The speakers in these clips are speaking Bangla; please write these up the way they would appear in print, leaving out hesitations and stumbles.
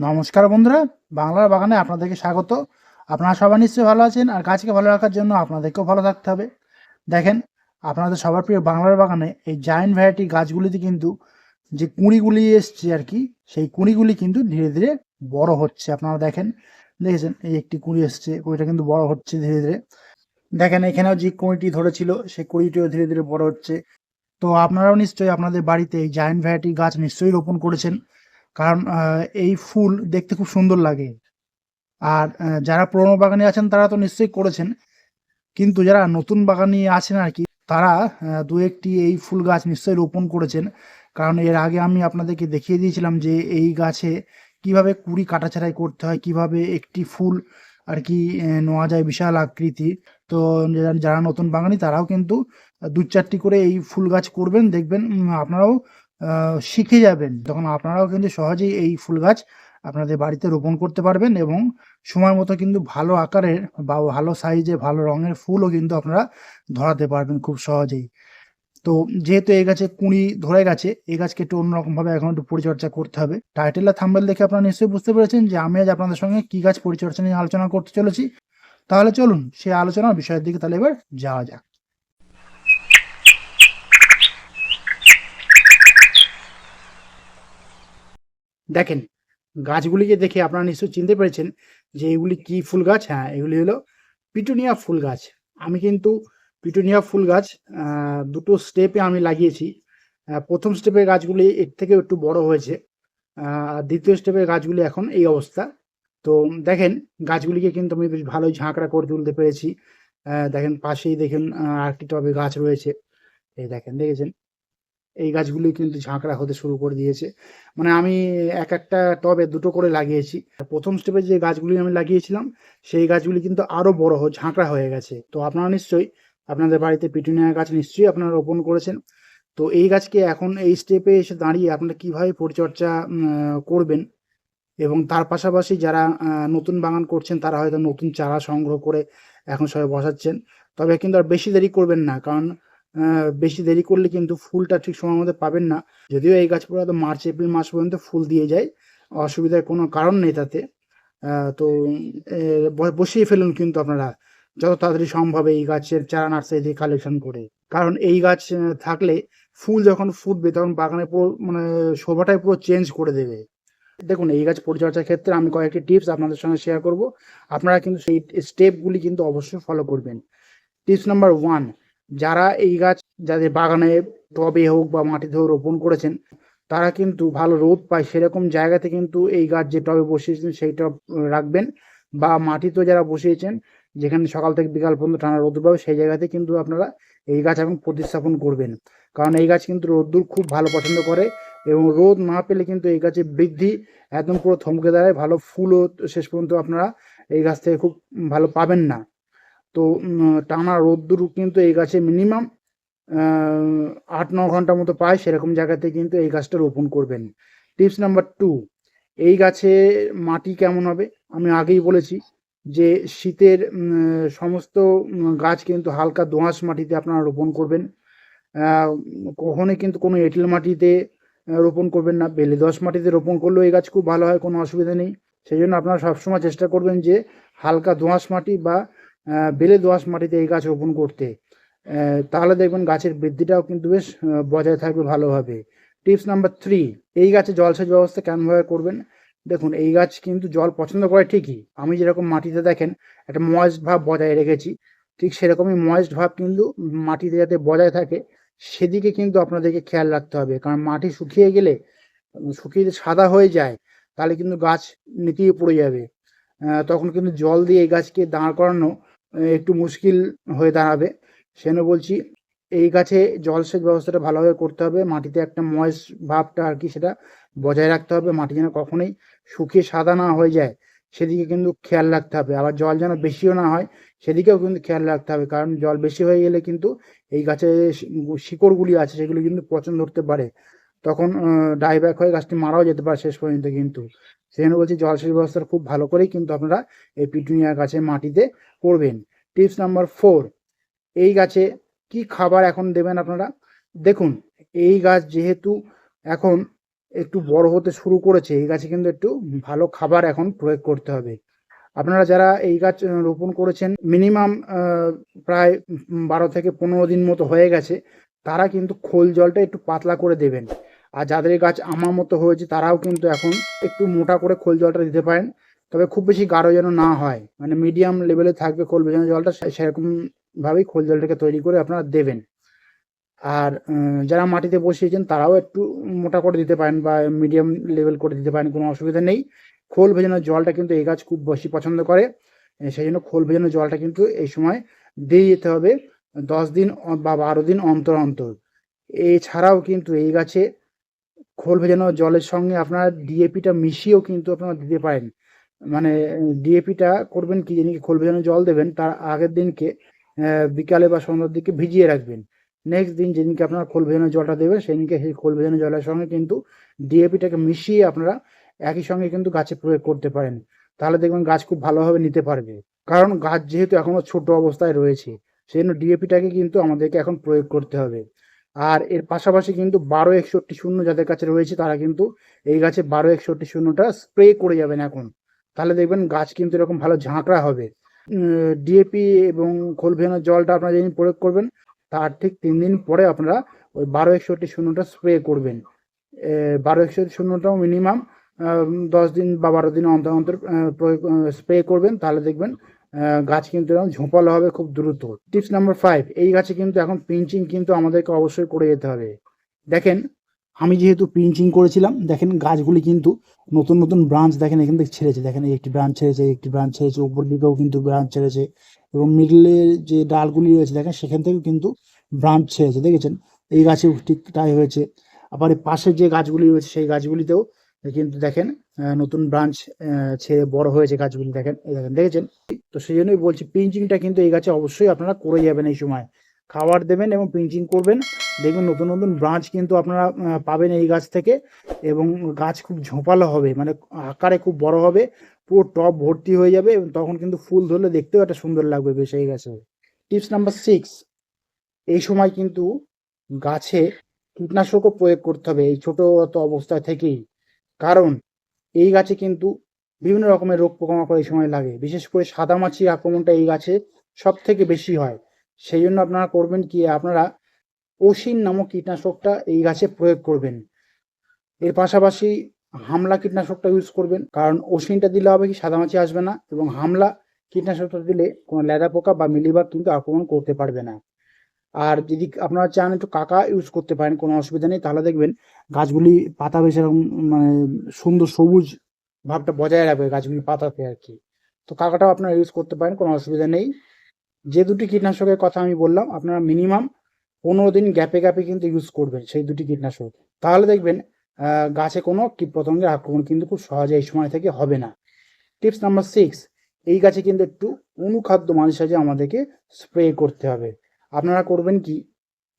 নমস্কার বন্ধুরা, বাংলার বাগানে আপনাদেরকে স্বাগত। আপনারা সবাই নিশ্চয়ই ভালো আছেন, আর গাছকে ভালো রাখার জন্য আপনাদেরকেও ভালো থাকতে হবে। দেখেন, আপনাদের সবার প্রিয় বাংলার বাগানে এই জায়ান্ট ভ্যারাইটি গাছগুলিতে কিন্তু যে কুঁড়িগুলি এসছে আর কি, সেই কুঁড়িগুলি কিন্তু ধীরে ধীরে বড় হচ্ছে। আপনারা দেখেছেন এই একটি কুঁড়ি এসছে, কুঁড়িটা কিন্তু বড় হচ্ছে ধীরে ধীরে। দেখেন এখানেও যে কুঁড়িটি ধরেছিল সেই কুঁড়িটিও ধীরে ধীরে বড় হচ্ছে। তো আপনারাও নিশ্চয়ই আপনাদের বাড়িতে এই জায়ান্ট ভ্যারাইটি গাছ নিশ্চয়ই রোপণ করেছেন, কারণ এই ফুল দেখতে খুব সুন্দর লাগে। আর যারা পুরোনো বাগানে আছেন তারা তো নিশ্চয়ই করেছেন, কিন্তু যারা নতুন বাগানি আছেন আর কি, তারা দু একটি এই ফুল গাছ নিশ্চয়ই রোপণ করেছেন। কারণ এর আগে আমি আপনাদেরকে দেখিয়ে দিয়েছিলাম যে এই গাছে কিভাবে কুড়ি কাটাছাড়াই করতে হয়, কিভাবে একটি ফুল আর কি নেওয়া যায় বিশাল আকৃতি। তো যারা নতুন বাগানি তারাও কিন্তু দু চারটি করে এই ফুল গাছ করবেন, দেখবেন আপনারাও শিখে যাবেন। তখন আপনারাও কিন্তু সহজেই এই ফুল গাছ আপনাদের বাড়িতে রোপণ করতে পারবেন, এবং সময় মতো কিন্তু ভালো আকারের বা ভালো সাইজে ভালো রঙের ফুলও কিন্তু আপনারা ধরাতে পারবেন খুব সহজেই। তো যেহেতু এই গাছে কুঁড়ি ধরে গেছে, এই গাছকে একটু অন্যরকমভাবে এখন একটু পরিচর্যা করতে হবে। টাইটেল আর থাম্বনেল দেখে আপনারা নিশ্চয়ই বুঝতে পেরেছেন যে আমি আজ আপনাদের সঙ্গে কি গাছ পরিচর্যা নিয়ে আলোচনা করতে চলেছি। তাহলে চলুন সেই আলোচনার বিষয়ের দিকে তাহলে এবার যাওয়া যাক। দেখেন, গাছগুলিকে দেখে আপনারা নিশ্চয়ই চিনতে পেরেছেন যে এগুলি কি ফুল গাছ। হ্যাঁ, এগুলি হলো পিটুনিয়া ফুল গাছ। আমি কিন্তু পিটুনিয়া ফুল গাছ দুটো স্টেপে আমি লাগিয়েছি। প্রথম স্টেপের গাছগুলি এর থেকে একটু বড় হয়েছে, আর দ্বিতীয় স্টেপের গাছগুলি এখন এই অবস্থা। তো দেখেন, গাছগুলিকে কিন্তু আমি বেশ ভালোই ঝাঁকড়া করে তুলতে পেরেছি। দেখেন পাশেই দেখেন আরেকটি টবে গাছ রয়েছে। এই দেখেছেন, এই গাছগুলি কিন্তু ঝাঁকড়া হতে শুরু করে দিয়েছে। মানে আমি একটা টবে দুটো করে লাগিয়েছি। প্রথম স্টেপে যে গাছগুলি আমি লাগিয়েছিলাম সেই গাছগুলি কিন্তু আরো বড় ঝাঁকড়া হয়ে গেছে। তো আপনারা নিশ্চয়ই আপনাদের বাড়িতে পিটুনিয়া গাছ নিশ্চয়ই আপনারা রোপণ করেছেন। তো এই গাছকে এখন এই স্টেপে এসে দাঁড়িয়ে আপনারা কিভাবে পরিচর্যা করবেন, এবং তার পাশাপাশি যারা নতুন বাগান করছেন তারা হয়তো নতুন চারা সংগ্রহ করে এখন সবাই বসাচ্ছেন। তবে কিন্তু আর বেশি দেরি করবেন না, কারণ বেশি দেরি করলে কিন্তু ফুলটা ঠিক সময় মতো পাবেন না। যদিও এই গাছ পুরো মার্চ এপ্রিল মাস পর্যন্ত ফুল দিয়ে যায়, অসুবিধার কোনো কারণ নেই তাতে। তো বসিয়ে ফেলুন কিন্তু আপনারা যত তাড়াতাড়ি সম্ভব এই গাছের চারা নার্সারি থেকে কালেকশন করে। কারণ এই গাছ থাকলে ফুল যখন ফুটবে তখন বাগানে পুরো মানে শোভাটাই পুরো চেঞ্জ করে দেবে। দেখুন, এই গাছ পরিচর্যার ক্ষেত্রে আমি কয়েকটি টিপস আপনাদের সঙ্গে শেয়ার করব। আপনারা কিন্তু সেই স্টেপগুলি কিন্তু অবশ্যই ফলো করবেন। টিপস নাম্বার 1, যারা এই গাছ যাদের বাগানে টবে হোক বা মাটিতে হোক রোপণ করেছেন, তারা কিন্তু ভালো রোদ পায় সেরকম জায়গাতে কিন্তু এই গাছ যে টবে বসিয়েছেন সেই টব রাখবেন। বা মাটিতেও যারা বসিয়েছেন, যেখানে সকাল থেকে বিকাল পর্যন্ত টানা রোদ্দুর পাবে, সেই জায়গাতে কিন্তু আপনারা এই গাছ এখন প্রতিস্থাপন করবেন। কারণ এই গাছ কিন্তু রোদ্দুর খুব ভালো পছন্দ করে, এবং রোদ না পেলে কিন্তু এই গাছের বৃদ্ধি একদম পুরো থমকে দাঁড়ায়। ভালো ফুলও শেষ পর্যন্ত আপনারা এই গাছ থেকে খুব ভালো পাবেন না। তো টানা রোদ্দুর কিন্তু এই গাছে মিনিমাম 8-9 ঘন্টা মতো পায়, সেরকম জায়গাতে কিন্তু এই গাছটা রোপণ করবেন। টিপস নাম্বার 2, এই গাছে মাটি কেমন হবে আমি আগেই বলেছি যে শীতের সমস্ত গাছ কিন্তু হালকা দোআঁশ মাটিতে আপনারা রোপণ করবেন। কখনোই কিন্তু কোনো এঁটেল মাটিতে রোপণ করবেন না। বেলে দোআঁশ মাটিতে রোপণ করলেও এই গাছ খুব ভালো হয়, কোনো অসুবিধা নেই। সেই জন্য আপনারা সবসময় চেষ্টা করবেন যে হালকা দোআঁশ মাটি বা বেলে দোআঁশ মাটিতে এই গাছ রোপণ করতে। তাহলে দেখবেন গাছের বৃদ্ধিটাও কিন্তু বেশ বজায় থাকবে ভালোভাবে। টিপস নাম্বার 3, এই গাছে জলসেচ ব্যবস্থা কেমনভাবে করবেন। দেখুন, এই গাছ কিন্তু জল পছন্দ করে ঠিকই। আমি যেরকম মাটিতে দেখেন একটা ময়েস্ট ভাব বজায় রেখেছি, ঠিক সেরকমই ময়েস্ট ভাব কিন্তু মাটিতে যাতে বজায় থাকে সেদিকে কিন্তু আপনাদেরকে খেয়াল রাখতে হবে। কারণ মাটি শুকিয়ে গেলে, শুকিয়ে যদি সাদা হয়ে যায়, তাহলে কিন্তু গাছ নেতিয়ে পড়ে যাবে। তখন কিন্তু জল দিয়ে এই গাছকে দাঁড় করানো একটু মুশকিল হয়ে দাঁড়াবে। সেজন্য বলছি, এই গাছে জলসেচ ব্যবস্থাটা ভালোভাবে করতে হবে। মাটিতে একটা ময়েস্ট ভাবটা আর কি সেটা বজায় রাখতে হবে। মাটি যেন কখনোই শুকিয়ে সাদা না হয়ে যায় সেদিকে কিন্তু খেয়াল রাখতে হবে। আবার জল যেন বেশিও না হয় সেদিকেও কিন্তু খেয়াল রাখতে হবে, কারণ জল বেশি হয়ে গেলে কিন্তু এই গাছের শিকড়গুলি আছে সেগুলি কিন্তু পচন ধরতে পারে। তখন ডাইব্যাক হয়ে গাছটি মারাও যেতে পারে শেষ পর্যন্ত কিন্তু। সেজন্য বলছি জলসেচ ব্যবস্থাটা খুব ভালো করেই কিন্তু আপনারা এই পিটুনিয়া গাছের মাটিতে করবেন। টিপস নাম্বার 4, এই গাছে কি খাবার এখন দেবেন আপনারা। দেখুন, এই গাছ যেহেতু এখন একটু বড় হতে শুরু করেছে, এই গাছে কিন্তু একটু ভালো খাবার এখন প্রয়োগ করতে হবে। আপনারা যারা এই গাছ রোপণ করেছেন মিনিমাম প্রায় 12 থেকে 15 দিন মতো হয়ে গেছে, তারা কিন্তু খোল জলটা একটু পাতলা করে দেবেন। আর যাদের গাছ আমার মতো হয়েছে তারাও কিন্তু এখন একটু মোটা করে খোল জলটা দিতে পারেন, তবে খুব বেশি গাঢ় যেন না হয়, মানে মিডিয়াম লেভেলে থাকবে খোল ভেজানো জলটা, সেরকম ভাবেই খোল জলটাকে তৈরি করে আপনারা দেবেন। আর যারা মাটিতে বসিয়েছেন তারাও একটু মোটা করে দিতে পারেন বা মিডিয়াম লেভেল করে দিতে পারেন, কোনো অসুবিধা নেই। খোল ভেজানো জলটা কিন্তু এই গাছ খুব বেশি পছন্দ করে, সেই জন্য খোল ভেজানো জলটা কিন্তু এই সময় দিয়ে যেতে হবে 10 দিন বা 12 দিন অন্তর অন্তর। এছাড়াও কিন্তু এই গাছে খোল ভেজানো জলের সঙ্গে আপনার ডিএপিটা মিশিয়েও কিন্তু আপনারা দিতে পারেন। মানে ডিএপিটা করবেন কি, যেদিনকে খোল ভেজানো জল দেবেন তার আগের দিনকে বিকালে বা সন্ধ্যার দিকে ভিজিয়ে রাখবেন। নেক্সট দিন যেদিনকে আপনারা খোল ভেজানো জলটা দেবেন সেদিনকে সেই খোল ভেজানো জলের সঙ্গে কিন্তু ডিএপিটাকে মিশিয়ে আপনারা একই সঙ্গে কিন্তু গাছে প্রয়োগ করতে পারেন। তাহলে দেখবেন গাছ খুব ভালোভাবে নিতে পারবে। কারণ গাছ যেহেতু এখনো ছোট অবস্থায় রয়েছে, সেই জন্য ডিএপিটাকে কিন্তু আমাদেরকে এখন প্রয়োগ করতে হবে। আর এর পাশাপাশি কিন্তু 12-61-0 যাদের কাছে রয়েছে তারা কিন্তু এই গাছে 12-61-0টা স্প্রে করে যাবেন এখন। তাহলে দেখবেন গাছ কিন্তু এরকম ভালো ঝাঁকড়া হবে। ডিএপি এবং খোল ভেজানোর জলটা আপনারা যেদিন প্রয়োগ করবেন তার ঠিক 3 দিন পরে আপনারা ওই 12-61-0টা স্প্রে করবেন। 12-61-0টাও মিনিমাম 10 দিন বা 12 দিন অন্তর অন্তর প্রয়োগ স্প্রে করবেন, তাহলে দেখবেন গাছ কিন্তু এরকম ঝোপালো হবে খুব দ্রুত। টিপস নাম্বার 5, এই গাছে কিন্তু এখন পিঞ্চিং কিন্তু আমাদেরকে অবশ্যই করে যেতে হবে। দেখেন আমি যেহেতু পিঞ্চিং করেছিলাম, দেখেন গাছগুলি কিন্তু নতুন নতুন ব্রাঞ্চ দেখেন এখান থেকে ছেড়েছে, দেখেন এই একটি ব্রাঞ্চ ছেড়েছে, একটি ব্রাঞ্চ ছেড়েছে, উপর দিকেও কিন্তু ব্রাঞ্চ ছেড়েছে, এবং মিডলের যে ডালগুলি রয়েছে দেখেন সেখান থেকেও কিন্তু ব্রাঞ্চ ছেড়েছে, দেখেছেন এই গাছেও ঠিক তাই হয়েছে। আবার এই পাশের যে গাছগুলি রয়েছে সেই গাছগুলিতেও কিন্তু দেখেন নতুন ব্রাঞ্চ ছেড়ে বড় হয়েছে গাছগুলি, দেখেন এই দেখেন, দেখেছেন। তো সেই জন্যই বলছি পিঞ্চিংটা কিন্তু এই গাছে অবশ্যই আপনারা করে যাবেন এই সময়, খাবার দেবেন এবং পিঞ্চিং করবেন, দেখবেন নতুন নতুন ব্রাঞ্চ কিন্তু আপনারা পাবেন এই গাছ থেকে, এবং গাছ খুব ঝোপালো হবে, মানে আকারে খুব বড় হবে, পুরো টব ভর্তি হয়ে যাবে, এবং তখন কিন্তু ফুল ধরলে দেখতেও একটা সুন্দর লাগবে বেশ এই গাছে। টিপস নাম্বার 6, এই সময় কিন্তু গাছে কীটনাশকও প্রয়োগ করতে হবে এই ছোট অবস্থা থেকেই, কারণ এই গাছে কিন্তু বিভিন্ন রকমের রোগ পোকামাকড় এই সময় লাগে, বিশেষ করে সাদামাছির আক্রমণটা এই গাছে সব থেকে বেশি হয়। সেই জন্য আপনারা করবেন কি, আপনারা ওসিন নামক কীটনাশকটা এই গাছে প্রয়োগ করবেন। এর পাশাপাশি হামলা কীটনাশকটা ইউজ করবেন, কারণ ওসিনটা দিলে হবে কি সাদামাছি আসবে না, এবং হামলা কীটনাশকটা দিলে কোনো লেদা পোকা বা মিলিবাগ কিন্তু আক্রমণ করতে পারবে না। আর যদি আপনারা চান একটু কাকা ইউজ করতে পারেন, কোনো অসুবিধা নেই, তাহলে দেখবেন গাছগুলি পাতা বেশ এরকম মানে সুন্দর সবুজ ভাবটা বজায় রাখবে গাছগুলি পাতাতে আর কি। তো কাকাটাও আপনারা ইউজ করতে পারেন, কোনো অসুবিধা নেই। যে দুটি কীটনাশকের কথা আমি বললাম আপনারা মিনিমাম 15 দিন গ্যাপে গ্যাপে কিন্তু ইউজ করবেন সেই দুটি কীটনাশক, তাহলে দেখবেন গাছে কোনো কীটপতঙ্গের আক্রমণ কিন্তু খুব সহজে এই সময় থেকে হবে না। টিপস নাম্বার 6, এই গাছে কিন্তু একটু অনুখাদ্য মাঝে সাঝে আমাদেরকে স্প্রে করতে হবে। আপনারা করবেন কি,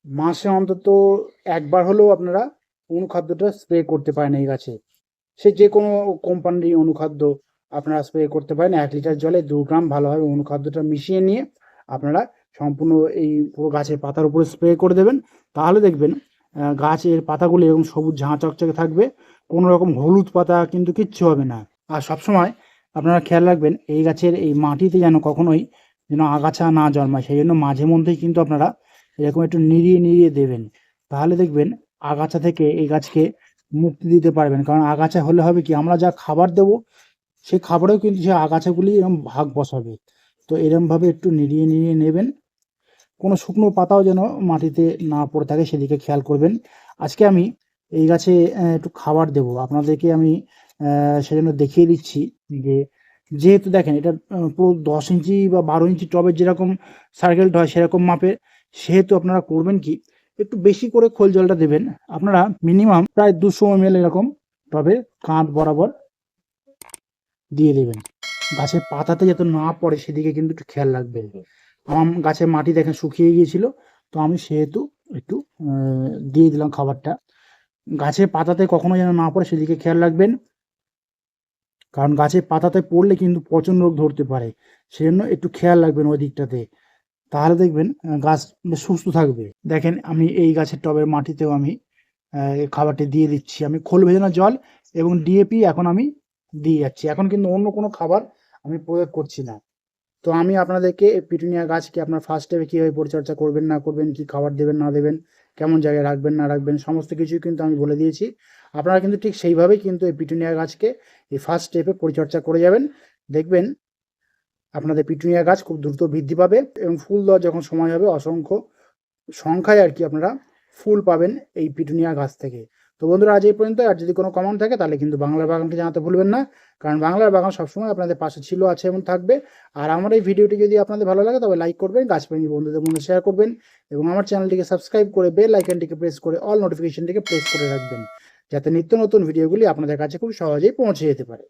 মাসে অন্তত একবার হলেও আপনারা অনুখাদ্যটা স্প্রে করতে পারেন এই গাছে, সে যে কোনো কোম্পানির অনুখাদ্য আপনারা স্প্রে করতে পারেন। 1 লিটার জলে 2 গ্রাম ভালোভাবে অনুখাদ্যটা মিশিয়ে নিয়ে আপনারা সম্পূর্ণ এই পুরো গাছের পাতার উপরে স্প্রে করে দেবেন, তাহলে দেখবেন গাছের পাতাগুলি এরকম সবুজ ঝাঁ চকচকে থাকবে, কোনো রকম হলুদ পাতা কিন্তু কিচ্ছু হবে না। আর সবসময় আপনারা খেয়াল রাখবেন এই গাছের এই মাটিতে যেন কখনোই যেন আগাছা না জন্মায়, সেই জন্য মাঝে মধ্যেই কিন্তু আপনারা এরকম একটু নিড়িয়ে নিড়িয়ে দেবেন, তাহলে দেখবেন আগাছা থেকে এই গাছকে মুক্তি দিতে পারবেন। কারণ আগাছা হলে হবে কি, আমরা যা খাবার দেবো সেই খাবারেও কিন্তু সেই আগাছাগুলি এরকম ভাগ বসাবে। তো এরমভাবে একটু নিড়িয়ে নিড়িয়ে নেবেন, কোনো শুকনো পাতাও যেন মাটিতে না পড়ে থাকে সেদিকে খেয়াল করবেন। আজকে আমি এই গাছে একটু খাবার দেবো আপনাদেরকে, আমি সেজন্য দেখিয়ে দিচ্ছি যে, যেহেতু দেখেন এটা পুরো 10 ইঞ্চি বা 12 ইঞ্চি টবের যেরকম সার্কেলটা হয় সেরকম মাপের, সেহেতু আপনারা করবেন কি, একটু বেশি করে খোল জলটা দেবেন। আপনারা মিনিমাম প্রায় 200 ml এরকম টবে কাঁধ বরাবর দিয়ে দেবেন, গাছের পাতাতে যাতে না পড়ে সেদিকে কিন্তু একটু খেয়াল রাখবেন। আমার গাছের মাটি দেখেন শুকিয়ে গিয়েছিল, তো আমি সেহেতু একটু দিয়ে দিলাম খাবারটা, গাছের পাতাতে কখনো যেন না পড়ে সেদিকে খেয়াল রাখবেন, কারণ গাছের পাতাতে পড়লে কিন্তু পচন রোগ ধরতে পারে, সেজন্য একটু খেয়াল রাখবেন ওই দিকটাতে, তাহলে দেখবেন গাছ বেশ সুস্থ থাকবে। দেখেন আমি এই গাছের টবের মাটিতেও আমি এই খাবারটি দিয়ে দিচ্ছি। আমি খোল ভেজানো জল এবং ডিএপি এখন আমি দিয়ে যাচ্ছি। এখন কিন্তু অন্য কোনো খাবার আমি প্রয়োগ করছি না। তো আমি আপনাদেরকে এই পিটুনিয়া গাছকে আপনার ফার্স্ট স্টেপে কীভাবে পরিচর্যা করবেন না করবেন, কী খাবার দেবেন না দেবেন, কেমন জায়গায় রাখবেন না রাখবেন, সমস্ত কিছুই কিন্তু আমি বলে দিয়েছি। আপনারা কিন্তু ঠিক সেইভাবেই কিন্তু এই পিটুনিয়া গাছকে এই ফার্স্ট স্টেপে পরিচর্যা করে যাবেন। দেখবেন আপনাদের পিটুনিয়া গাছ খুব দ্রুত বৃদ্ধি পাবে এবং ফুল দেওয়ার যখন সময় হবে অসংখ্য সংখ্যায় আর কি আপনারা ফুল পাবেন এই পিটুনিয়া গাছ থেকে। তো বন্ধুরা আজ এই পর্যন্ত। আর যদি কোনো কমেন্ট থাকে তাহলে কিন্তু বাংলার বাগানকে জানাতে ভুলবেন না, কারণ বাংলার বাগান সবসময় আপনাদের পাশে ছিল, আছে এবং থাকবে। আর আমার এই ভিডিওটি যদি আপনাদের ভালো লাগে তবে লাইক করবেন, গাছপ্রেমী বন্ধুদের মধ্যে শেয়ার করবেন এবং আমার চ্যানেলটিকে সাবস্ক্রাইব করে বেল আইকনটিকে প্রেস করে অল নোটিফিকেশনটিকে প্রেস করে রাখবেন, যাতে নিত্য নতুন ভিডিওগুলি আপনাদের কাছে খুব সহজেই পৌঁছে যেতে পারে।